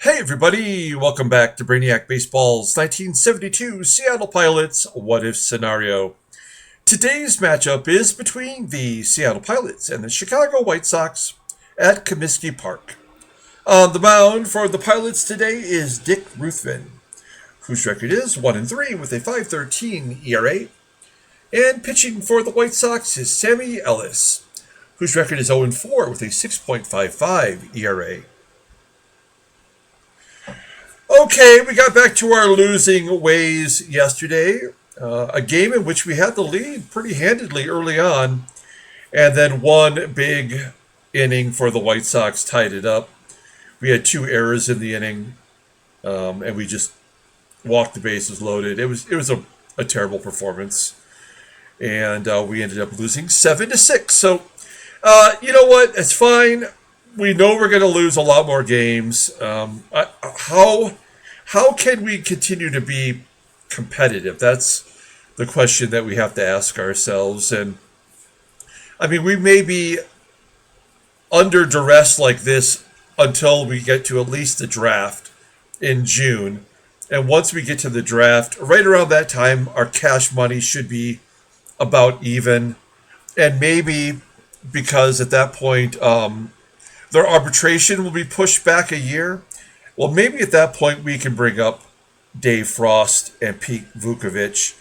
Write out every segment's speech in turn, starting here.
Hey everybody, welcome back to Brainiac Baseball's 1972 Seattle Pilots What If Scenario. Today's matchup is between the Seattle Pilots and the Chicago White Sox at Comiskey Park. On the mound for the Pilots today is Dick Ruthven, whose record is 1-3 with a 5.13 ERA. And pitching for the White Sox is Sammy Ellis, whose record is 0-4 with a 6.55 ERA. Okay, we got back to our losing ways yesterday. A game in which we had the lead pretty handedly early on, and then one big inning for the White Sox tied it up. We had two errors in the inning, and we just walked the bases loaded. It was a terrible performance, and we ended up losing 7-6. So, you know what? It's fine. We know we're going to lose a lot more games. How can we continue to be competitive? That's the question that we have to ask ourselves. And I mean, we may be under duress like this until we get to at least the draft in June. And once we get to the draft, right around that time, our cash money should be about even. And maybe because at that point, their arbitration will be pushed back a year. Well, maybe at that point we can bring up Dave Frost and Pete Vukovich.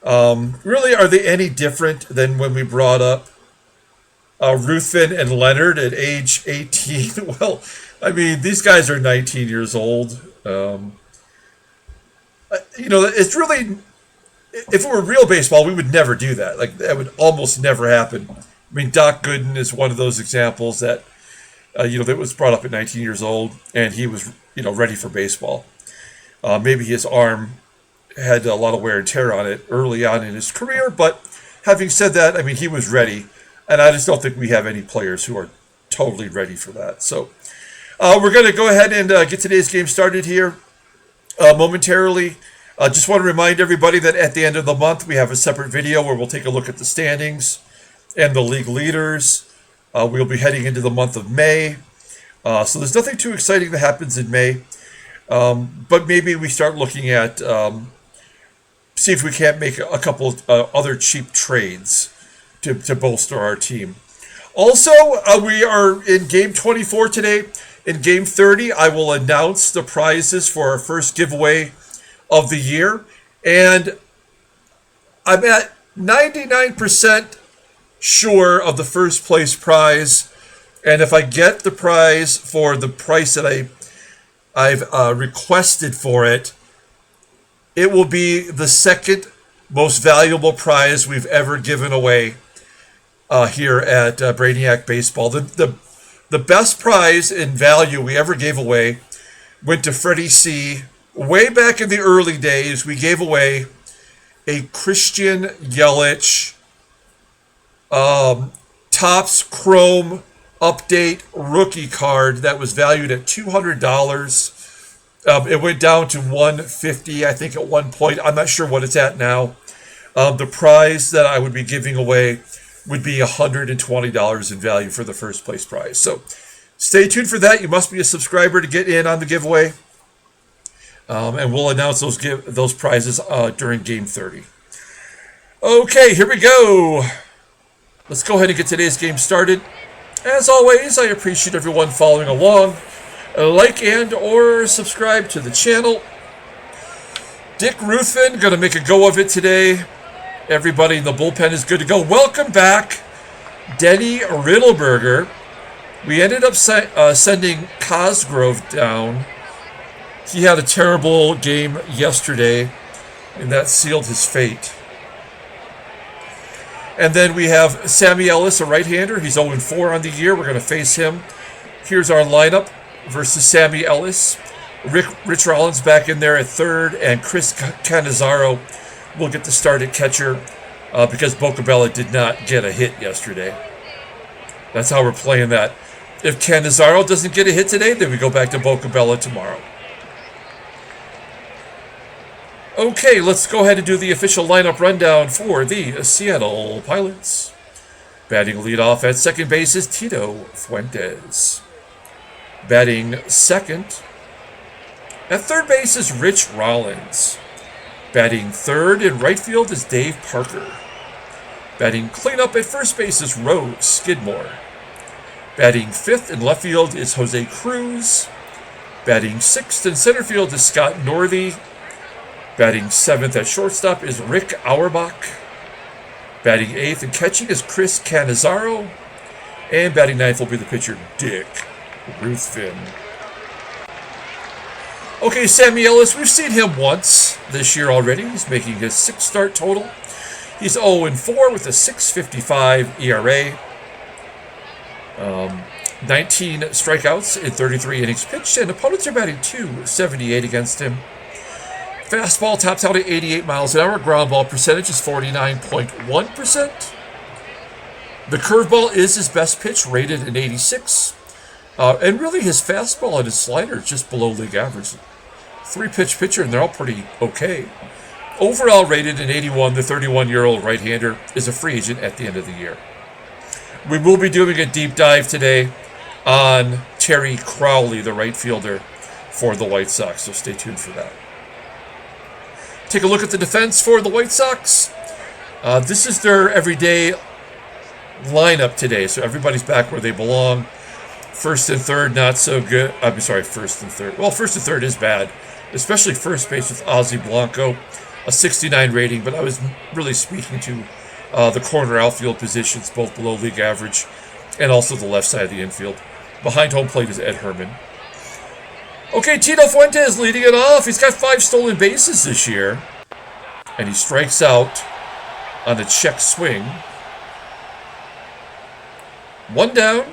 Really, are they any different than when we brought up Ruthven and Leonard at age 18? Well, I mean, these guys are 19 years old. It's really, if it were real baseball, we would never do that. Like, that would almost never happen. I mean, Doc Gooden is one of those examples that, that was brought up at 19 years old, and he was, ready for baseball. Maybe his arm had a lot of wear and tear on it early on in his career, but having said that, I mean, he was ready, and I just don't think we have any players who are totally ready for that. So we're going to go ahead and get today's game started here momentarily. Just want to remind everybody that at the end of the month, we have a separate video where we'll take a look at the standings and the league leaders. We'll be heading into the month of May. So there's nothing too exciting that happens in May. But maybe we start looking at, see if we can't make a couple other cheap trades to bolster our team. Also, we are in Game 24 today. In Game 30, I will announce the prizes for our first giveaway of the year. And I'm at 99% sure of the first place prize, and if I get the prize for the price that I've requested for it, it will be the second most valuable prize we've ever given away here at Brainiac Baseball. The best prize in value we ever gave away went to Freddie C. Way back in the early days, we gave away a Christian Yelich Topps Chrome Update rookie card that was valued at $200. It went down to $150, I think, at one point. I'm not sure what it's at now. The prize that I would be giving away would be $120 in value for the first place prize. So stay tuned for that. You must be a subscriber to get in on the giveaway. And we'll announce those prizes during Game 30. Okay, here we go. Let's go ahead and get today's game started. As always, I appreciate everyone following along. Like and or subscribe to the channel. Dick Ruthven, going to make a go of it today. Everybody in the bullpen is good to go. Welcome back, Denny Riddleberger. We ended up sending Cosgrove down. He had a terrible game yesterday, and that sealed his fate. And then we have Sammy Ellis, a right-hander. He's 0-4 on the year. We're going to face him. Here's our lineup versus Sammy Ellis. Rich Rollins back in there at third, and CANNIZZARO will get the start at catcher because Bocabella did not get a hit yesterday. That's how we're playing that. If CANNIZZARO doesn't get a hit today, then we go back to Bocabella tomorrow. Okay, let's go ahead and do the official lineup rundown for the Seattle Pilots. Batting leadoff at second base is Tito Fuentes. Batting second At third base is Rich Rollins. Batting third in right field is Dave Parker. Batting cleanup at first base is Roe Skidmore. Batting fifth in left field is Jose Cruz. Batting sixth in center field is Scott Northey. Batting seventh at shortstop is Rick Auerbach. Batting eighth and catching is Chris Cannizzaro. And batting ninth will be the pitcher Dick Ruthven. Okay, Sammy Ellis, we've seen him once this year already. He's making his 6th start total. He's 0-4 with a 6.55 ERA. 19 strikeouts in 33 innings pitched, and opponents are batting .278 against him. Fastball tops out at 88 miles an hour. Ground ball percentage is 49.1%. The curveball is his best pitch, rated an 86. And really his fastball and his slider is just below league average. 3-pitch pitcher, and they're all pretty okay. Overall rated an 81, the 31-year-old right-hander is a free agent at the end of the year. We will be doing a deep dive today on Terry Crowley, the right fielder for the White Sox, so stay tuned for that. Take a look at the defense for the White Sox. This is their everyday lineup today, so everybody's back where they belong. First and third, not so good. I'm sorry, first and third. Well, first and third is bad, especially first base with Ossie Blanco, a 69 rating, but I was really speaking to the corner outfield positions, both below league average, and also the left side of the infield. Behind home plate is Ed Herrmann. Okay, Tito Fuentes leading it off. He's got 5 stolen bases this year, and he strikes out on a check swing. 1 down.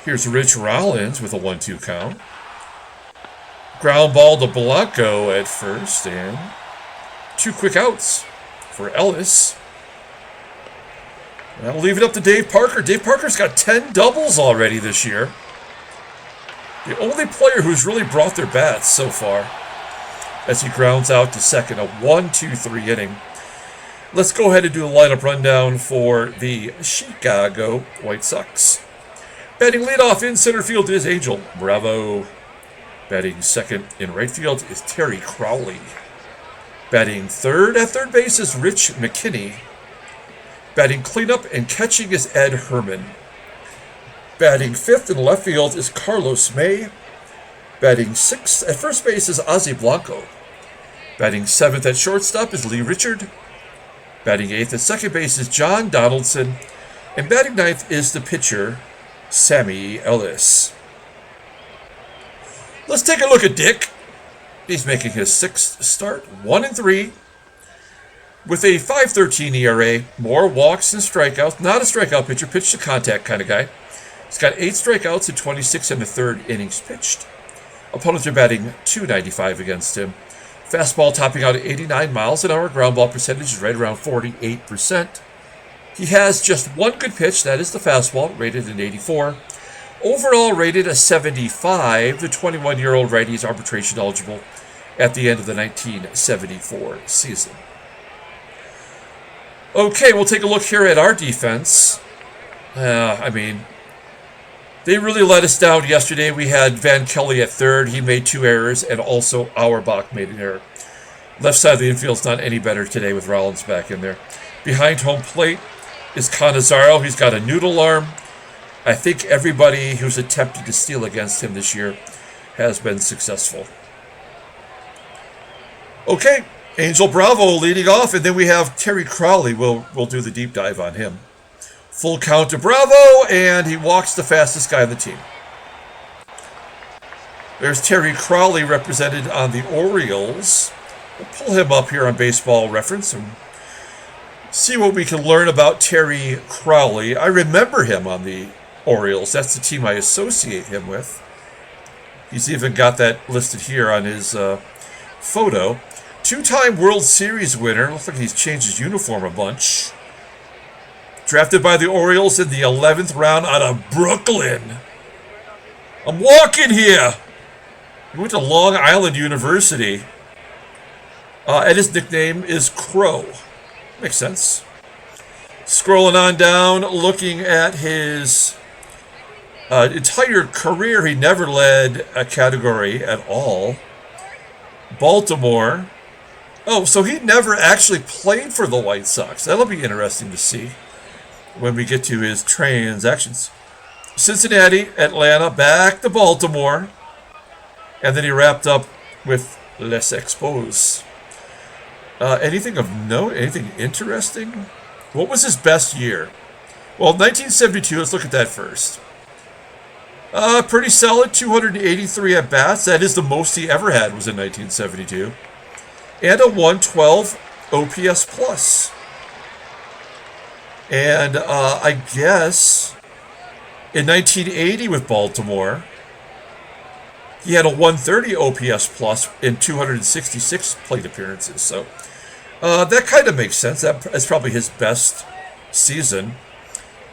Here's Rich Rollins with a 1-2 count. Ground ball to Blanco at first, and 2 quick outs for Ellis. I'll leave it up to Dave Parker. Dave Parker's got 10 doubles already this year. The only player who's really brought their bats so far, as he grounds out to second, a 1-2-3 inning. Let's go ahead and do a lineup rundown for the Chicago White Sox. Batting leadoff in center field is Angel Bravo. Batting second in right field is Terry Crowley. Batting third at third base is Rich McKinney. Batting cleanup and catching is Ed Herrmann. Batting fifth in left field is Carlos May. Batting sixth at first base is Ossie Blanco. Batting seventh at shortstop is Lee Richard. Batting eighth at second base is John Donaldson. And batting ninth is the pitcher, Sammy Ellis. Let's take a look at Dick. He's making his 6th start, 1-3, with a 5.13 ERA, more walks than strikeouts. Not a strikeout pitcher, pitch to contact kind of guy. He's got 8 strikeouts in 26 and a third innings pitched. Opponents are batting .295 against him. Fastball topping out at 89 miles an hour. Ground ball percentage is right around 48%. He has just 1 good pitch, that is the fastball, rated an 84. Overall rated a 75. The 21-year-old righty is arbitration eligible at the end of the 1974 season. Okay, we'll take a look here at our defense. They really let us down yesterday. We had Van Kelly at third. He made 2 errors, and also Auerbach made an error. Left side of the infield's not any better today with Rollins back in there. Behind home plate is CANNIZZARO. He's got a noodle arm. I think everybody who's attempted to steal against him this year has been successful. Okay, Angel Bravo leading off, and then we have Terry Crowley. We'll do the deep dive on him. Full count to Bravo, and he walks the fastest guy on the team. There's Terry Crowley represented on the Orioles. We'll pull him up here on Baseball Reference and see what we can learn about Terry Crowley. I remember him on the Orioles. That's the team I associate him with. He's even got that listed here on his photo. 2-time World Series winner. Looks like he's changed his uniform a bunch. Drafted by the Orioles in the 11th round out of Brooklyn. I'm walking here. He went to Long Island University. And his nickname is Crow. Makes sense. Scrolling on down, looking at his Entire career, he never led a category at all. Baltimore. Oh, so he never actually played for the White Sox. That'll be interesting to see when we get to his transactions. Cincinnati, Atlanta, back to Baltimore. And then he wrapped up with Les Expos. Anything of note? Anything interesting? What was his best year? Well, 1972, let's look at that first. Pretty solid, 283 at-bats. That is the most he ever had, was in 1972. And a 112 OPS plus. And I guess in 1980 with Baltimore, he had a 130 OPS plus in 266 plate appearances. So that kind of makes sense. That's probably his best season.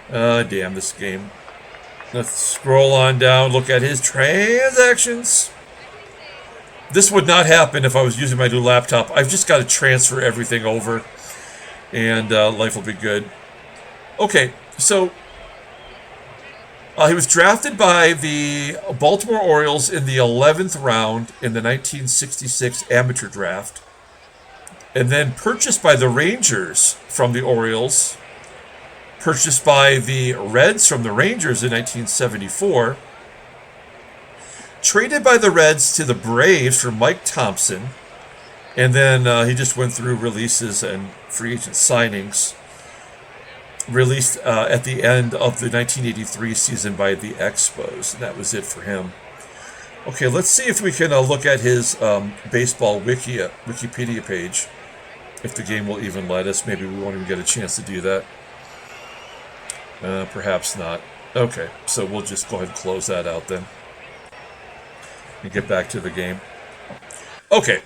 Damn, this game. Let's scroll on down, look at his transactions. This would not happen if I was using my new laptop. I've just got to transfer everything over, and life will be good. Okay, so he was drafted by the Baltimore Orioles in the 11th round in the 1966 amateur draft, and then purchased by the Rangers from the Orioles, purchased by the Reds from the Rangers in 1974, traded by the Reds to the Braves for Mike Thompson, and then he just went through releases and free agent signings. Released at the end of the 1983 season by the Expos, and that was it for him. Okay, let's see if we can look at his baseball Wikipedia page, if the game will even let us. Maybe we won't even get a chance to do that. Perhaps not. Okay, so we'll just go ahead and close that out then. And get back to the game. Okay.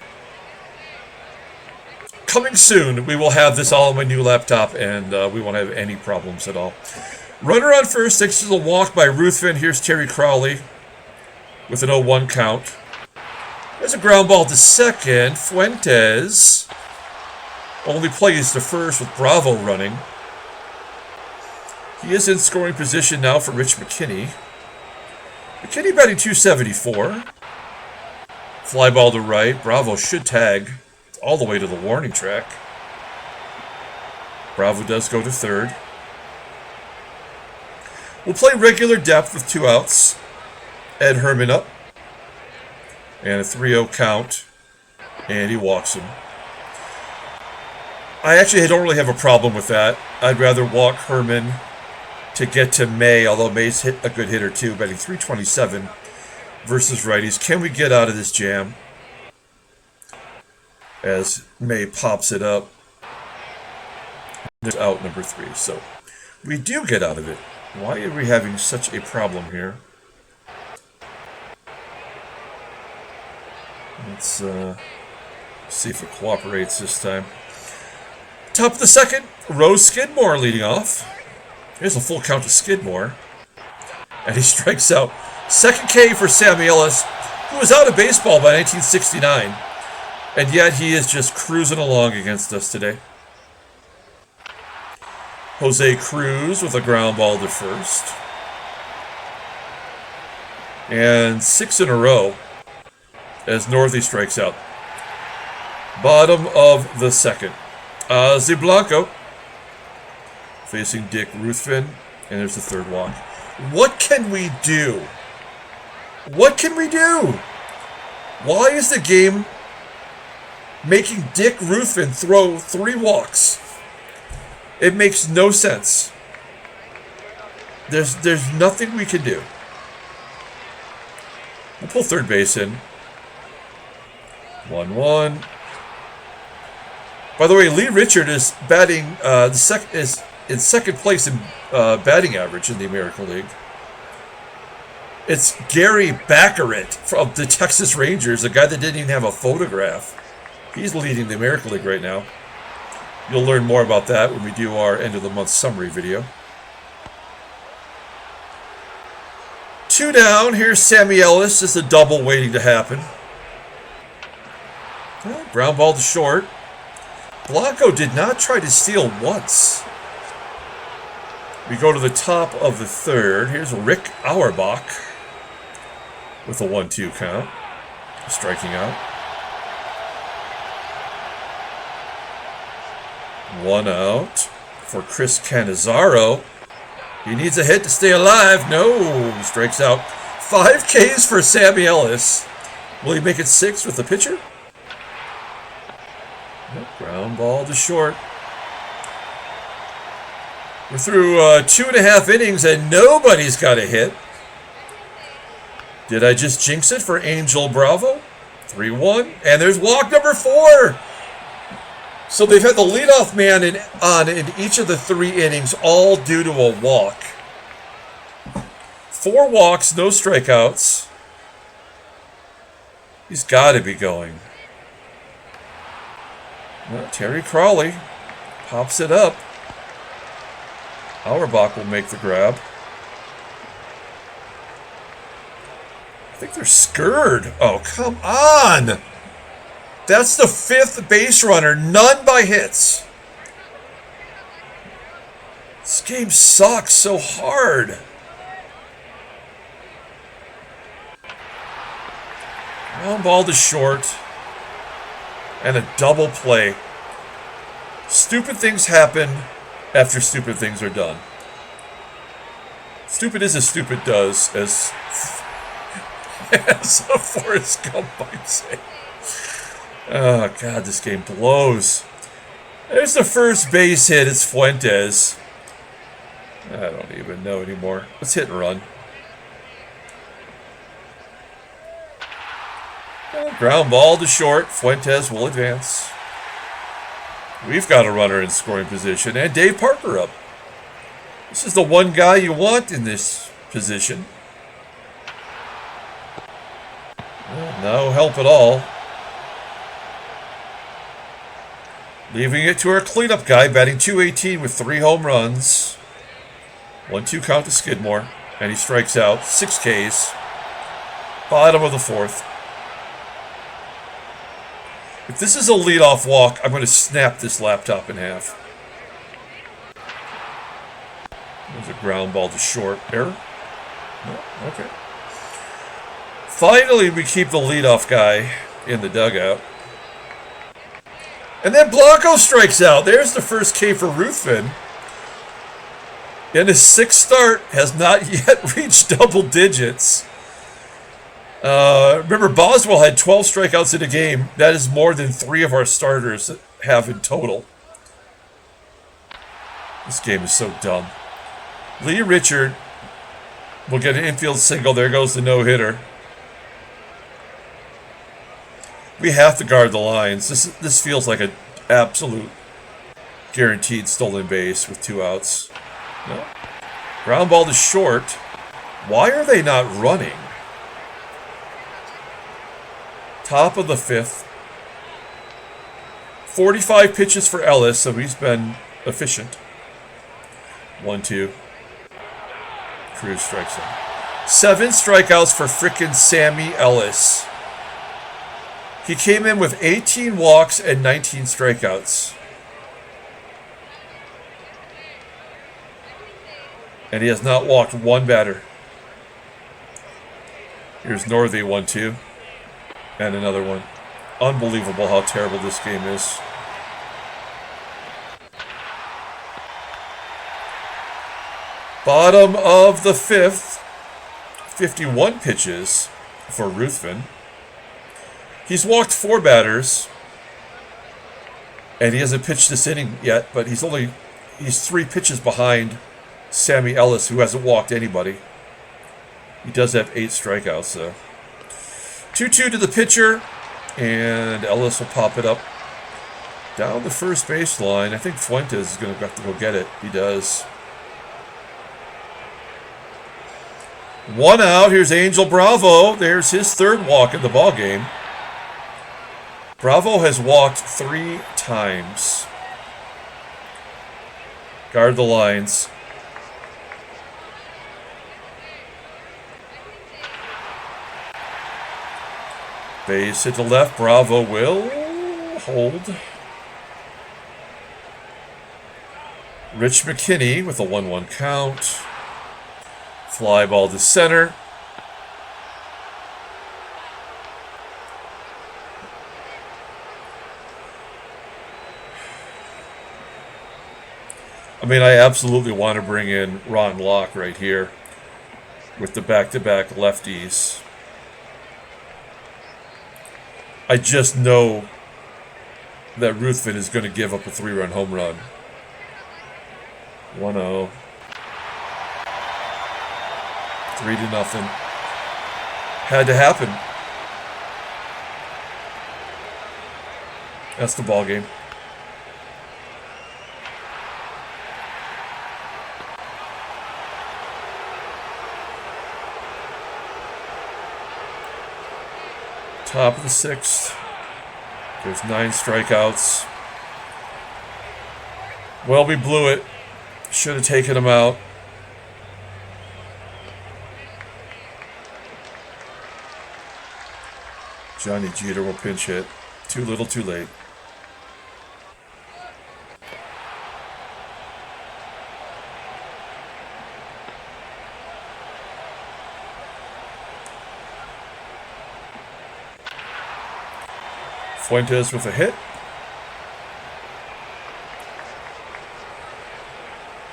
Coming soon, we will have this all on my new laptop, and we won't have any problems at all. Runner on first, thanks to the walk by Ruthven. Here's Terry Crowley with an 0-1 count. There's a ground ball to second. Fuentes only plays to first with Bravo running. He is in scoring position now for Rich McKinney. McKinney batting 274. Fly ball to right. Bravo should tag all the way to the warning track. Bravo does go to third. We'll play regular depth with 2 outs. Ed Herrmann up. And a 3-0 count. And he walks him. I actually don't really have a problem with that. I'd rather walk Herrmann to get to May, although May's hit a good hitter too, batting 327 versus righties. Can we get out of this jam? As May pops it up. There's out number 3. So we do get out of it. Why are we having such a problem here? Let's see if it cooperates this time. Top of the second, Roe Skidmore leading off. Here's a full count to Skidmore. And he strikes out. Second K for Sammy Ellis, who was out of baseball by 1969. And yet he is just cruising along against us today. Jose CRUZ with a ground ball to first. And 6 in a row as Northey strikes out. Bottom of the second. Ossie BLANCO facing Dick Ruthven, and there's the third walk. What can we do? What can we do? Why is the game making Dick Ruthven throw 3 walks? It makes no sense. There's nothing we can do. We'll pull third base in. 1-1. By the way, Lee Richard is batting is in second place in batting average in the American League. It's Gary Baccarat from the Texas Rangers, a guy that didn't even have a photograph. He's leading the American League right now. You'll learn more about that when we do our end of the month summary video. 2 down. Here's Sammy Ellis. Just a double waiting to happen. Ground ball to short. BLANCO did not try to steal once. We go to the top of the third. Here's Rick Auerbach with a 1-2 count, striking out. 1 out for Chris CANNIZZARO. He needs a hit to stay alive. No, he strikes out. 5 Ks for Sammy Ellis. Will he make it 6 with the pitcher? Nope, ground ball to short. We're through 2.5 innings and nobody's got a hit. Did I just jinx it for Angel Bravo? 3-1. And there's walk number 4. So they've had the leadoff man in each of the 3 innings, all due to a walk. 4 walks, no strikeouts. He's got to be going. Well, Terry Crowley pops it up. Auerbach will make the grab. I think they're scared. Oh, come on. That's the 5th base runner. None by hits. This game sucks so hard. Ground ball to short. And a double play. Stupid things happen after stupid things are done. Stupid is as stupid does, as a Forrest Gump might say. Oh, God, this game blows. There's the first base hit. It's Fuentes. I don't even know anymore. Let's hit and run. Ground ball to short. Fuentes will advance. We've got a runner in scoring position, and Dave Parker up. This is the one guy you want in this position. Well, no help at all. Leaving it to our cleanup guy, batting .218 with 3 home runs. 1-2 count to Skidmore, and he strikes out. 6 Ks. Bottom of the 4th. If this is a leadoff walk, I'm going to snap this laptop in half. There's a ground ball to short. Error? No? Okay. Finally, we keep the leadoff guy in the dugout. And then Blanco strikes out. There's the first K for Ruthven. In his 6th start, has not yet reached double digits. Remember, Boswell had 12 strikeouts in a game. That is more than 3 of our starters have in total. This game is so dumb. Lee Richard will get an infield single. There goes the no-hitter. We have to guard the lines. This feels like an absolute guaranteed stolen base with 2 outs. No. Ground ball to short. Why are they not running? Top of the 5th. 45 pitches for Ellis, so he's been efficient. 1-2. CRUZ strikes out. 7 strikeouts for frickin' Sammy Ellis. He came in with 18 walks and 19 strikeouts. And he has not walked 1 batter. Here's Northey, 1-2. And another one. Unbelievable how terrible this game is. Bottom of the 5th. 51 pitches for Ruthven. He's walked 4 batters. And he hasn't pitched this inning yet, but he's 3 pitches behind Sammy Ellis, who hasn't walked anybody. He does have 8 strikeouts, though. 2-2 to the pitcher, and Ellis will pop it up down the first baseline. I think Fuentes is going to have to go get it. He does. 1 out. Here's Angel Bravo. There's his 3rd walk in the ballgame. Bravo has walked 3 times. Guard the lines. Base hit to left. Bravo will hold. Rich McKinney with a 1-1 count. Fly ball to center. I mean, I absolutely want to bring in Ron Locke right here with the back-to-back lefties. I just know that Ruthven is going to give up a 3-run home run. 1-0. 3-0. Had to happen. That's the ball game. Top of the 6th. There's 9 strikeouts. Well, we blew it. Should have taken him out. Johnny Jeter will pinch hit. Too little, too late. Fuentes with a hit.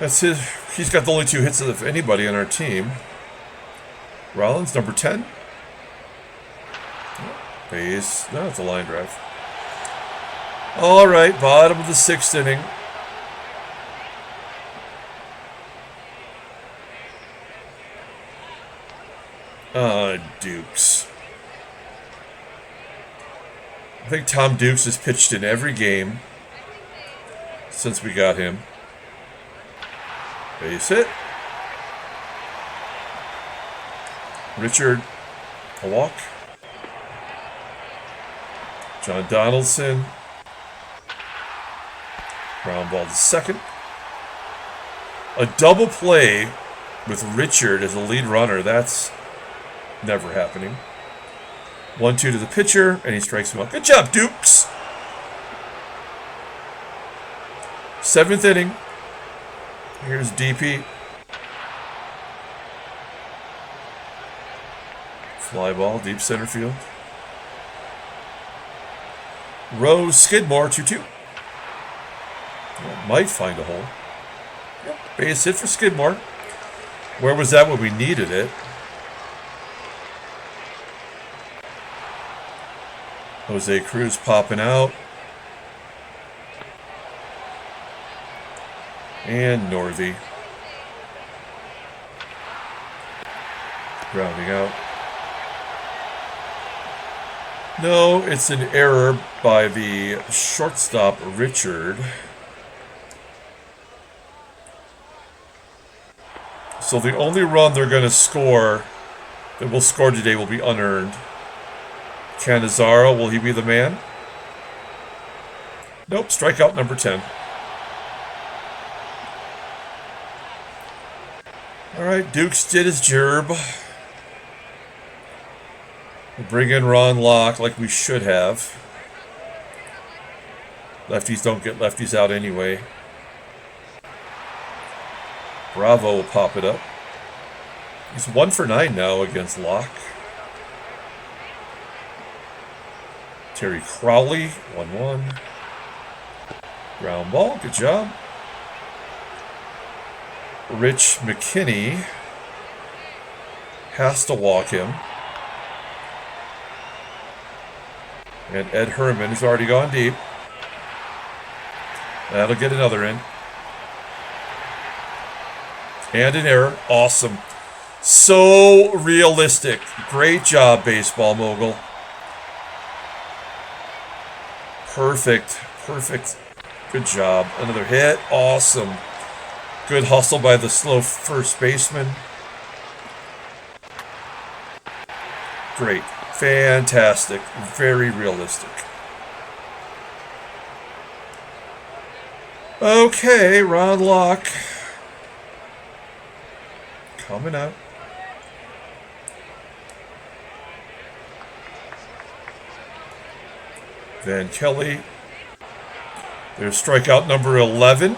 That's his. He's got the only 2 hits of anybody on our team. Rollins, number 10. Base. No, it's a line drive. All right, bottom of the 6th inning. Dukes. I think Tom Dukes has pitched in every game since we got him. Base hit. Richard, a walk. John Donaldson. Ground ball to second. A double play with Richard as the lead runner. That's never happening. 1-2 to the pitcher, and he strikes him out. Good job, Dukes. 7th inning. Here's DP. Fly ball, deep center field. Roe SKIDMORE, 2-2. Well, might find a hole. Yep. Base hit for SKIDMORE. Where was that when we needed it? Jose CRUZ popping out. And NORTHEY. Grounding out. No, it's an error by the shortstop, Richard. So the only run they're going to score, that will score today, will be unearned. CANNIZZARO, will he be the man? Nope, strikeout number 10. All right, Dukes did his job. We'll bring in Ron Locke like we should have. Lefties don't get lefties out anyway. Bravo will pop it up. He's 1 for 9 now against Locke. Terry CROWLEY, 1-1. Ground ball, good job. Rich McKinney has to walk him. And Ed Herrmann has already gone deep. That'll get another in. And an error. Awesome. So realistic. Great job, baseball mogul. Perfect. Perfect. Good job. Another hit. Awesome. Good hustle by the slow first baseman. Great. Fantastic. Very realistic. Okay, Ron Locke. Coming out. Van Kelly. There's strikeout number 11.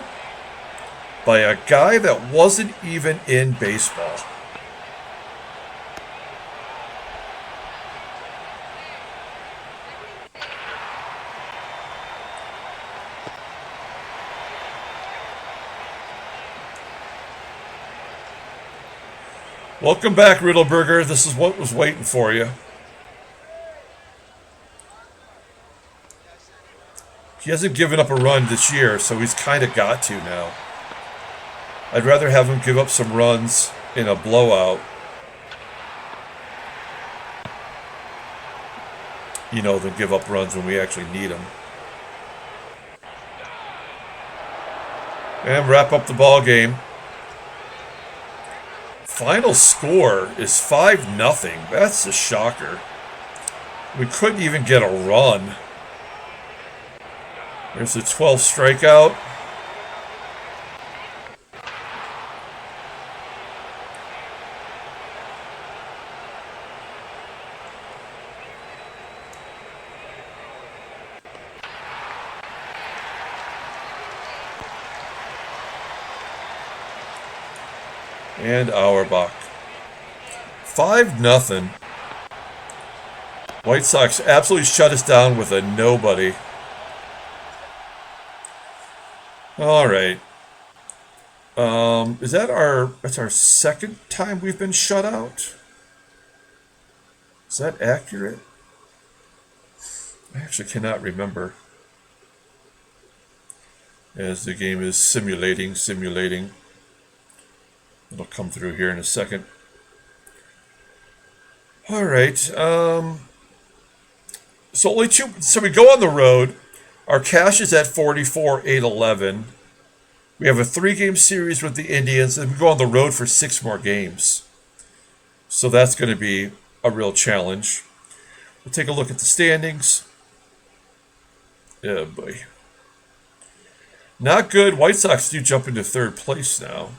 by a guy that wasn't even in baseball. Welcome back, Riddleberger. This is what was waiting for you. He hasn't given up a run this year, so he's kind of got to now. I'd rather have him give up some runs in a blowout, you know, than give up runs when we actually need them. And wrap up the ball game. Final score is 5-0. That's a shocker. We couldn't even get a run. There's a 12th strikeout. And Auerbach. 5-0. White Sox absolutely shut us down with a nobody. All right. That's our second time we've been shut out? Is that accurate? I actually cannot remember. As the game is simulating. It'll come through here in a second. All right. So only two. So we go on the road. Our cash is at 44,811. We have a 3-game series with the Indians, and we go on the road for 6 more games. So that's going to be a real challenge. We'll take a look at the standings. Oh boy. Not good. White Sox do jump into 3rd place now.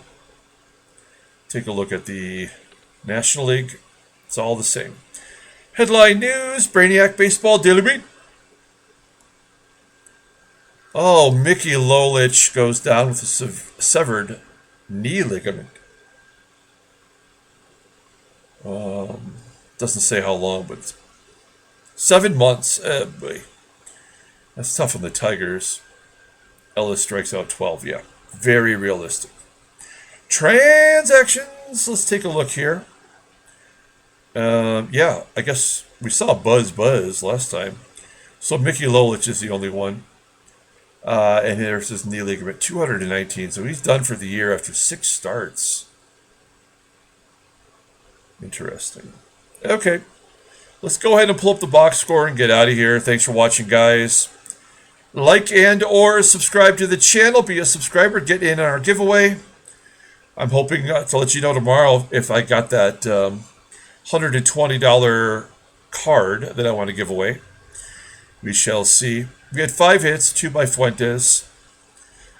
Take a look at the National League. It's all the same. Headline news, Brainiac Baseball Daily Beat. Oh, Mickey Lolich goes down with a severed knee ligament. Doesn't say how long, but it's 7 months. Boy. That's tough on the Tigers. Ellis strikes out 12. Yeah, very realistic. Transactions. Let's take a look here. Yeah, I guess we saw Buzz last time. So Mickey Lolich is the only one. And there's his knee ligament, 219. So he's done for the year after 6 starts. Interesting. Okay. Let's go ahead and pull up the box score and get out of here. Thanks for watching, guys. Like and or subscribe to the channel. Be a subscriber. Get in on our giveaway. I'm hoping to let you know tomorrow if I got that $120 card that I want to give away. We shall see. We had 5 hits, 2 by Fuentes.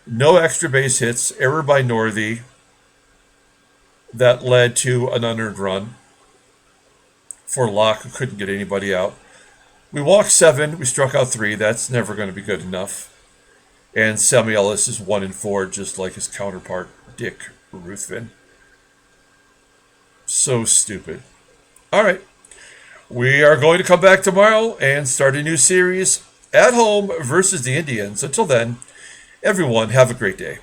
No extra base hits. Error by Northey. That led to an unearned run for Locke, who couldn't get anybody out. We walked 7. We struck out 3. That's never going to be good enough. And Sammy Ellis is 1-4, just like his counterpart, Dick Ruthven. So stupid. All right. We are going to come back tomorrow and start a new series at home versus the Indians. Until then, everyone, have a great day.